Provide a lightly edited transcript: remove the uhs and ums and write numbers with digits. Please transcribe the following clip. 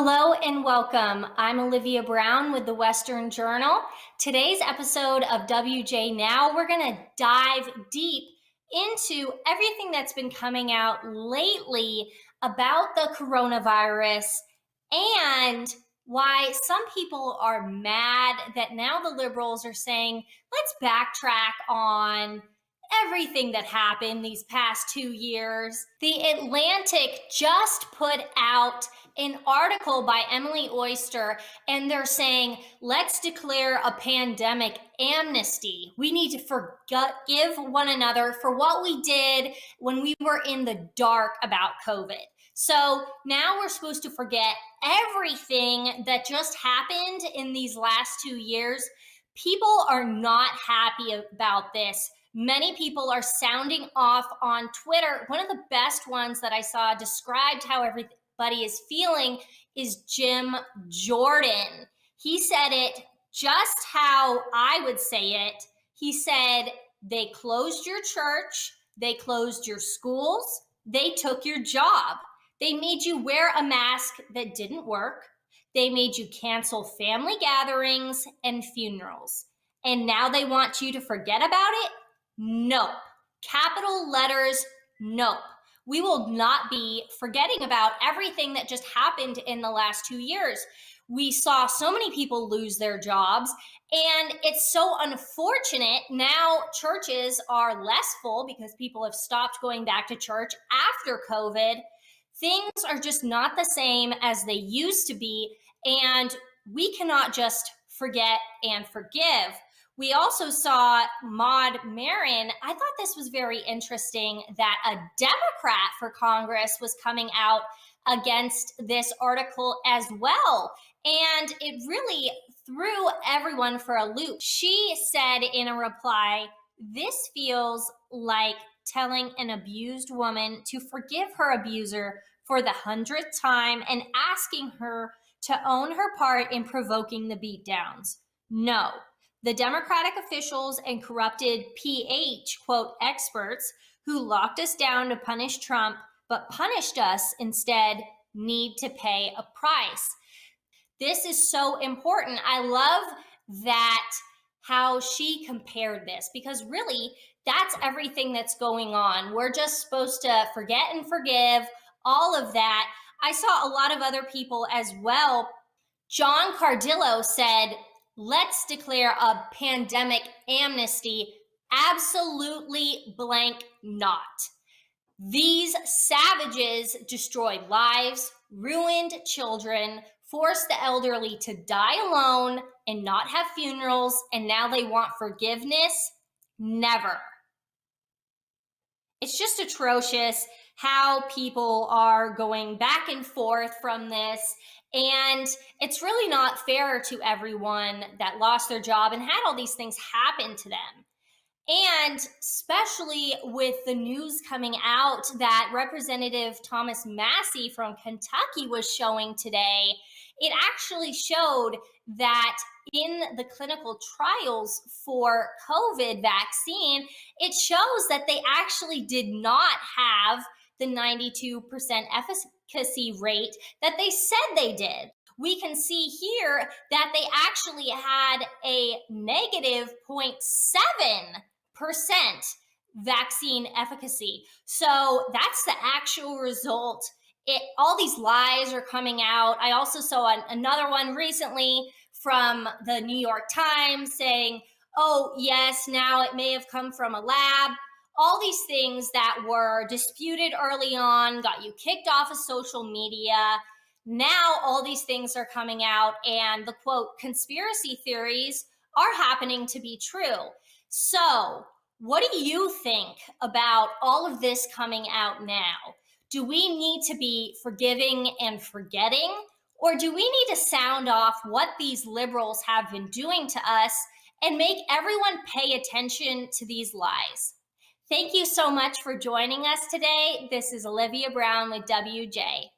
Hello and welcome. I'm Olivia Brown with the Western Journal. Today's episode of WJ Now, we're going to dive deep into everything that's been coming out lately about the coronavirus and why some people are mad that now the liberals are saying, let's backtrack on everything that happened these past 2 years. The Atlantic just put out an article by Emily Oyster, and they're saying, let's declare a pandemic amnesty. We need to forgive one another for what we did when we were in the dark about COVID. So now we're supposed to forget everything that just happened in these last 2 years. People are not happy about this. Many people are sounding off on Twitter. One of the best ones that I saw described how everybody is feeling is Jim Jordan. He said it just how I would say it. He said, they closed your church, they closed your schools, they took your job. They made you wear a mask that didn't work. They made you cancel family gatherings and funerals. And now they want you to forget about it? Nope. Capital letters, nope. We will not be forgetting about everything that just happened in the last 2 years. We saw so many people lose their jobs, and it's so unfortunate. Now churches are less full because people have stopped going back to church after COVID. Things are just not the same as they used to be, and we cannot just forget and forgive. We also saw Maud Marin. I thought this was very interesting that a Democrat for Congress was coming out against this article as well. And it really threw everyone for a loop. She said in a reply, "This feels like telling an abused woman to forgive her abuser for the 100th time and asking her to own her part in provoking the beatdowns. No. The Democratic officials and corrupted PH, quote, experts who locked us down to punish Trump, but punished us instead, need to pay a price." This is so important. I love that how she compared this, because really that's everything that's going on. We're just supposed to forget and forgive, all of that. I saw a lot of other people as well. John Cardillo said, let's declare a pandemic amnesty. Absolutely blank not. These savages destroyed lives, ruined children, forced the elderly to die alone and not have funerals, and now they want forgiveness? Never. It's just atrocious how people are going back and forth from this. And it's really not fair to everyone that lost their job and had all these things happen to them. And especially with the news coming out that Representative Thomas Massey from Kentucky was showing today, it actually showed that in the clinical trials for COVID vaccine, it shows that they actually did not have the 92% efficacy rate that they said they did. We can see here that they actually had a negative 0.7% vaccine efficacy. So that's the actual result. All these lies are coming out. I also saw another one recently from the New York Times saying, oh, yes, now it may have come from a lab. All these things that were disputed early on got you kicked off of social media. Now all these things are coming out, and the quote conspiracy theories are happening to be true. So what do you think about all of this coming out now? Do we need to be forgiving and forgetting? Or do we need to sound off what these liberals have been doing to us and make everyone pay attention to these lies? Thank you so much for joining us today. This is Olivia Brown with WJ.